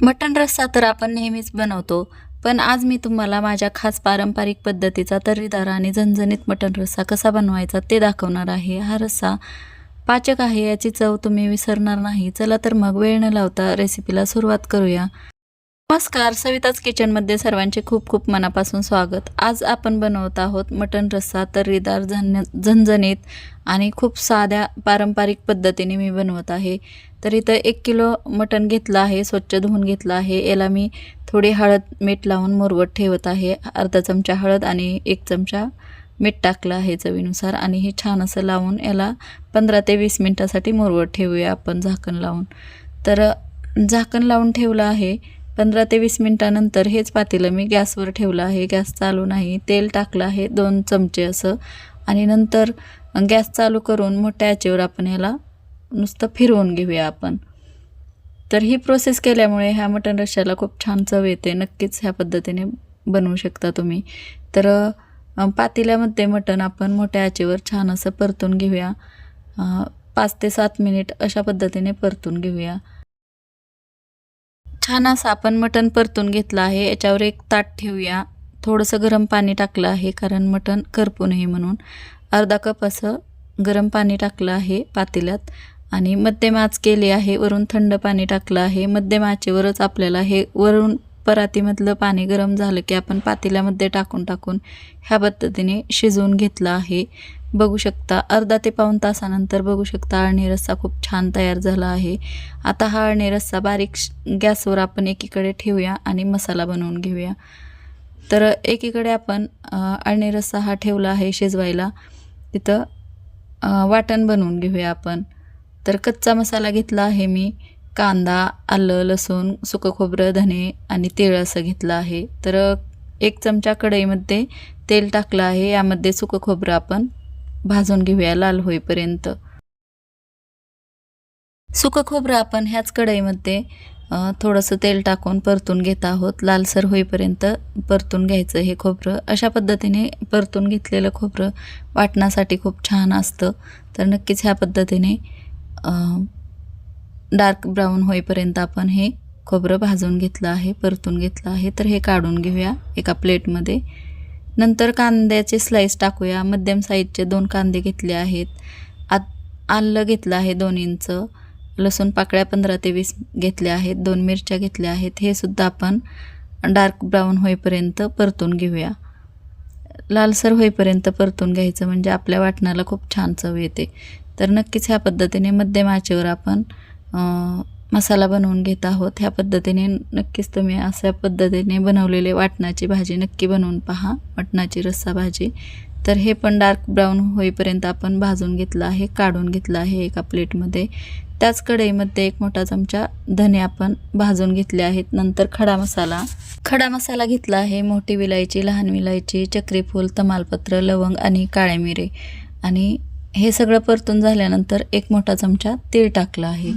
मटण रस्सा तर आपण नेहमीच बनवतो, पण आज मी तुम्हाला माझ्या खास पारंपरिक पद्धतीचा तर्रीदार आणि झणझणीत मटण रस्सा कसा बनवायचा ते दाखवणार आहे. हा रस्सा पाचक आहे, याची चव तुम्ही विसरणार नाही. चला तर मग वेळ न लावता रेसिपीला सुरुवात करूया. नमस्कार, सविताच किचनमध्ये सर्वांचे खूप खूप मनापासून स्वागत. आज आपण बनवत आहोत मटण रस्सा, तर्रीदार, झणझणीत आणि खूप साध्या पारंपरिक पद्धतीने मी बनवत आहे. तर इथं 1 किलो मटण घेतलं आहे, स्वच्छ धुवून घेतलं आहे. याला मी थोडी हळद मीठ लावून मुरवत ठेवत आहे. अर्धा चमचा हळद आणि 1 चमचा मीठ टाकलं आहे चवीनुसार आणि हे छान असं लावून याला 15 ते 20 मिनटासाठी मुरवत ठेवूया आपण झाकण लावून. तर झाकण लावून ठेवलं आहे. 15 ते 20 मिनटानंतर हेच पातेलं मी गॅसवर ठेवलं आहे. गॅस चालू नाही. तेल टाकलं आहे 2 चमचे असं आणि नंतर गॅस चालू करून मोठ्या आचेवर आपण याला नुसतं फिरवून घेऊया आपण. तर ही प्रोसेस केल्यामुळे ह्या मटण रश्श्याला खूप छान चव येते. नक्कीच ह्या पद्धतीने बनवू शकता तुम्ही. तर पातेल्यामध्ये मटण आपण मोठ्या आचेवर छान असं परतून घेऊया. 5 ते 7 मिनिट अशा पद्धतीने परतून घेऊया. छान असं आपण मटण परतून घेतलं आहे. याच्यावर एक ताट ठेवूया. थोडंसं गरम पाणी टाकलं आहे कारण मटण करपू नये म्हणून. अर्धा कप असं गरम पाणी टाकलं आहे पातेल्यात आणि मध्यम आच केली आहे. वरून थंड पाणी टाकलं आहे. मध्यम आचेवरच आपल्याला हे वरून परातीमधलं पाणी गरम झालं की आपण पातेल्यामध्ये टाकून ह्या पद्धतीने शिजवून घेतलं आहे. बघू शकता अर्धा ते पाऊण तासानंतर बघू शकता अळणी रस्सा खूप छान तयार झाला आहे. आता हा अळणी रस्सा बारीक गॅसवर आपण एकीकडे ठेवूया आणि मसाला बनवून घेऊया. तर एकीकडे आपण अळणी रस्सा हा ठेवला आहे शिजवायला. तिथं वाटण बनवून घेऊया आपण. तर कच्चा मसाला घेतला आहे मी. कांदा, आलं, लसूण, सुकं खोबरं, धने आणि तीळ असं घेतलं आहे. तर 1 चमचा कढईमध्ये तेल टाकलं आहे. यामध्ये सुकं खोबरं आपण भाजून घेऊया लाल होईपर्यंत. सुकं खोबरं आपण ह्याच कढईमध्ये थोडंसं तेल टाकून परतून घेत आहोत. लालसर होईपर्यंत परतून घ्यायचं हे खोबरं. अशा पद्धतीने परतून घेतलेलं खोबरं वाटण्यासाठी खूप छान असतं. तर नक्कीच ह्या पद्धतीने डार्क ब्राऊन होईपर्यंत आपण हे खोबरं भाजून घेतलं आहे, परतून घेतलं आहे. तर हे काढून घेऊया एका प्लेटमध्ये. नंतर कांद्याचे स्लाईस टाकूया. मध्यम साईजचे 2 कांदे घेतले आहेत. आलं घेतलं आहे 2 इंच. लसूण पाकळ्या 15 ते 20 घेतल्या आहेत. 2 मिरच्या घेतल्या आहेत. हे सुद्धा आपण डार्क ब्राऊन होईपर्यंत परतून घेऊया. लालसर होईपर्यंत परतून घ्यायचं म्हणजे आपल्या वाटणाला खूप छान चव येते. तर नक्कीच ह्या पद्धतीने मध्यम आचेवर आपण मसाला बनवून घेत आहोत. ह्या पद्धतीने नक्कीच तुम्ही अशा पद्धतीने बनवलेले वाटणाची भाजी नक्की बनवून पहा, मटणाची रस्सा भाजी. तर हे पण डार्क ब्राऊन होईपर्यंत आपण भाजून घेतलं आहे, काढून घेतलं आहे एका प्लेटमध्ये. त्याच कढईमध्ये 1 मोठा चमचा धने आपण भाजून घेतले आहेत. नंतर खडा मसाला घेतला आहे. मोठी विलायची, लहान विलायची, चक्रीफूल, तमालपत्र, लवंग आणि काळे मिरे आणि हे सगळं परतून झाल्यानंतर 1 मोठा चमचा तीळ टाकला आहे.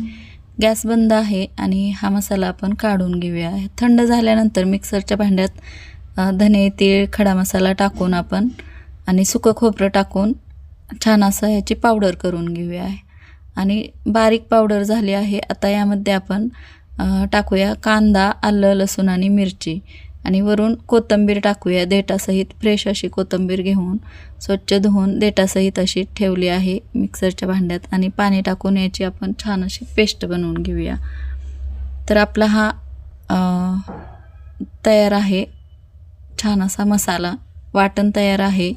गॅस बंद आहे आणि हा मसाला आपण काढून घेऊया. थंड झाल्यानंतर मिक्सरच्या भांड्यात धने, तीळ, खडा मसाला टाकून आपण आणि सुकं खोबरं टाकून छान असं ह्याची पावडर करून घेऊया आणि बारीक पावडर झाली आहे. आता यामध्ये आपण टाकूया कांदा, आलं, लसूण आणि मिरची आणि वरून कोथिंबीर टाकूया. देठासहित फ्रेश अशी कोथिंबीर घेऊन स्वच्छ धुवून देठासहित अशी ठेवली आहे मिक्सरच्या भांड्यात आणि पाणी टाकून याची आपण छान अशी पेस्ट बनवून घेऊया. तर आपला हा तयार आहे छान असा मसाला. वाटण तयार आहे.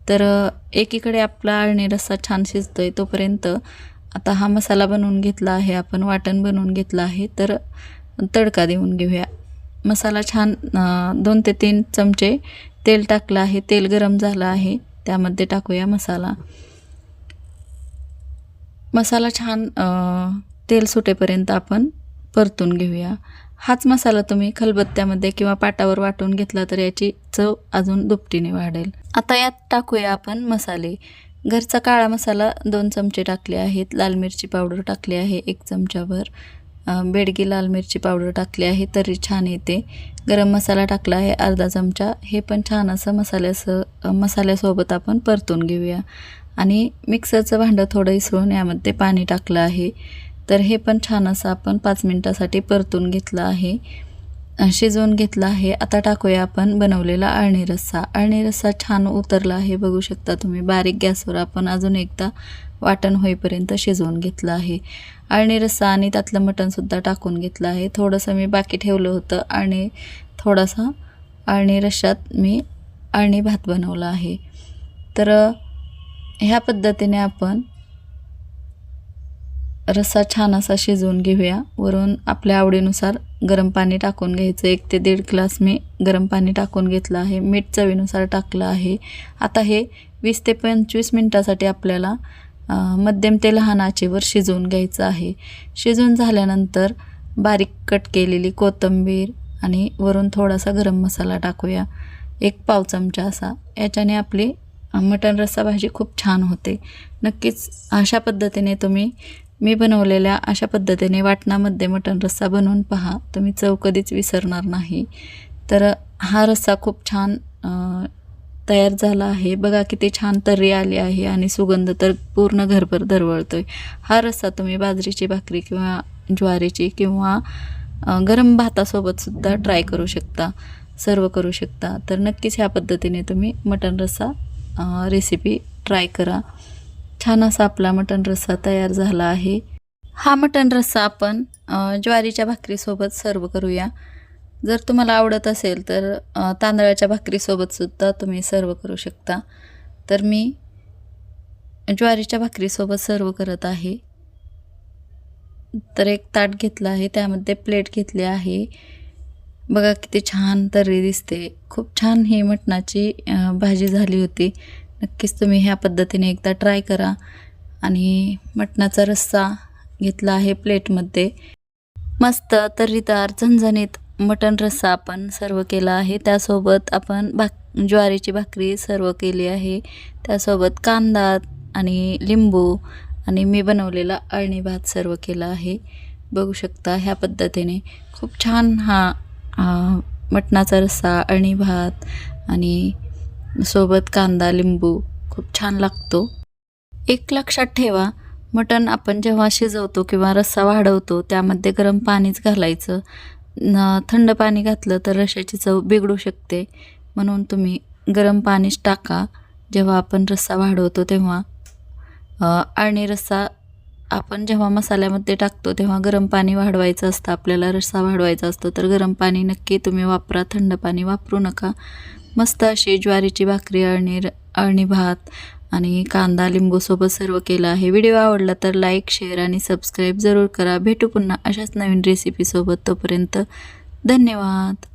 तर एकीकडे आपला अळणी रस्सा छान शिजतोय तोपर्यंत आता हा मसाला बनवून घेतला आहे आपण, वाटण बनवून घेतलं आहे. तर तडका देऊन घेऊया. मसाला छान 2 ते 3 चमचे तेल टाकलं आहे. तेल गरम झालं आहे. त्यामध्ये टाकूया मसाला छान तेल सुटेपर्यंत आपण परतून घेऊया. हाच मसाला तुम्ही खलबत्त्यामध्ये किंवा पाटावर वाटून घेतला तर याची चव अजून दुपटीने वाढेल. आता यात टाकूया आपण मसाले. घरचा काळा मसाला 2 चमचे टाकले आहेत. लाल मिरची पावडर टाकली आहे 1 चमचाभर. बेडगी लाल मिरची पावडर टाकली आहे तरी छान येते. गरम मसाला टाकला आहे अर्धा चमचा. हे पण छान असं मसाल्यासोबत आपण परतून घेऊया आणि मिक्सरचं भांडं थोडं इसरून यामध्ये पाणी टाकलं आहे. तर हे पण छान असं आपण 5 मिनटासाठी परतून घेतलं आहे, शिजवून घेतलं आहे. आता टाकूया आपण बनवलेला अळणी रस्सा. अळणी रस्सा छान उतरला आहे, बघू शकता तुम्ही. बारीक गॅसवर आपण अजून एकदा वाटण होईपर्यंत शिजवून घेतलं आहे. अळणी रस्सा आणि त्यातलं मटणसुद्धा टाकून घेतलं आहे. थोडंसं मी बाकी ठेवलं होतं आणि थोडासा अळणी रश्श्यात मी अळणी भात बनवला आहे. तर ह्या पद्धतीने आपण रस्सा छान असा शिजवून घेऊया. वरून आपल्या आवडीनुसार गरम पाणी टाकून घ्यायचं. 1 ते 1.5 ग्लास मी गरम पाणी टाकून घेतलं आहे. मीठ चवीनुसार टाकलं आहे. आता हे 20 ते 25 मिनटासाठी आपल्याला मध्यम ते लहान आचेवर शिजवून घ्यायचं आहे. शिजवून झाल्यानंतर बारीक कट केलेली कोथिंबीर आणि वरून थोडासा गरम मसाला टाकूया, 1 पाव चमचा असा. याच्याने आपली मटण रस्सा भाजी खूप छान होते. नक्कीच अशा पद्धतीने तुम्ही मी बनवलेल्या अशा पद्धतीने वाटणामध्ये मटण रस्सा बनवून पहा, तुम्ही चव कधीच विसरणार नाही. तर हा रस्सा खूप छान तयार झाला आहे. बघा किती छान तर्री आली आहे आणि सुगंध तर पूर्ण घरभर दरवळतोय. हा रस्सा तुम्ही बाजरीची भाकरी किंवा ज्वारीची किंवा गरम भातासोबतसुद्धा ट्राय करू शकता, सर्व करू शकता. तर नक्कीच ह्या पद्धतीने तुम्ही मटण रस्सा रेसिपी ट्राय करा. छान असा आपला मटण रस्सा तयार झाला आहे. हा मटण रस्सा आपण ज्वारीच्या भाकरीसोबत सर्व करूया. जर तुम्हाला आवडत असेल तर तांदळाच्या भाकरीसोबतसुद्धा तुम्ही सर्व करू शकता. तर मी ज्वारीच्या भाकरीसोबत सर्व करत आहे. तर एक ताट घेतलं आहे, त्यामध्ये प्लेट घेतली आहे. बघा किती छान तर्री दिसते. खूप छान ही मटणाची भाजी झाली होती. नक्कीच तुम्ही ह्या पद्धतीने एकदा ट्राय करा. आणि मटणाचा रस्सा घेतला आहे प्लेटमध्ये. मस्त तर्रीदार झणझणीत मटण रस्सा आपण सर्व केला आहे. त्यासोबत आपण ज्वारीची भाकरी सर्व केली आहे. त्यासोबत कांदा आणि लिंबू आणि मी बनवलेला अळणी भात सर्व केला आहे. बघू शकता ह्या पद्धतीने खूप छान हा मटणाचा रस्सा, अळणी भात आणि सोबत कांदा लिंबू खूप छान लागतो. एक लक्षात ठेवा, मटण आपण जेव्हा शिजवतो किंवा रस्सा वाढवतो त्यामध्ये गरम पाणीच घालायचं. थंड पाणी घातलं तर रश्श्याची चव बिघडू शकते. म्हणून तुम्ही गरम पाणीच टाका जेव्हा आपण रस्सा वाढवतो तेव्हा. अळणी रस्सा आपण जेव्हा मसाल्यामध्ये टाकतो तेव्हा गरम पाणी वाढवायचं असतं. आपल्याला रस्सा वाढवायचा असतो तर गरम पाणी नक्की तुम्ही वापरा, थंड पाणी वापरू नका. मस्त अशी ज्वारीची भाकरी, अळणी भात आणि कांदा लिंबूसोबत सर्व केलं आहे. व्हिडिओ आवडला तर लाईक, शेअर आणि सबस्क्राईब जरूर करा. भेटू पुन्हा अशाच नवीन रेसिपीसोबत. तोपर्यंत धन्यवाद.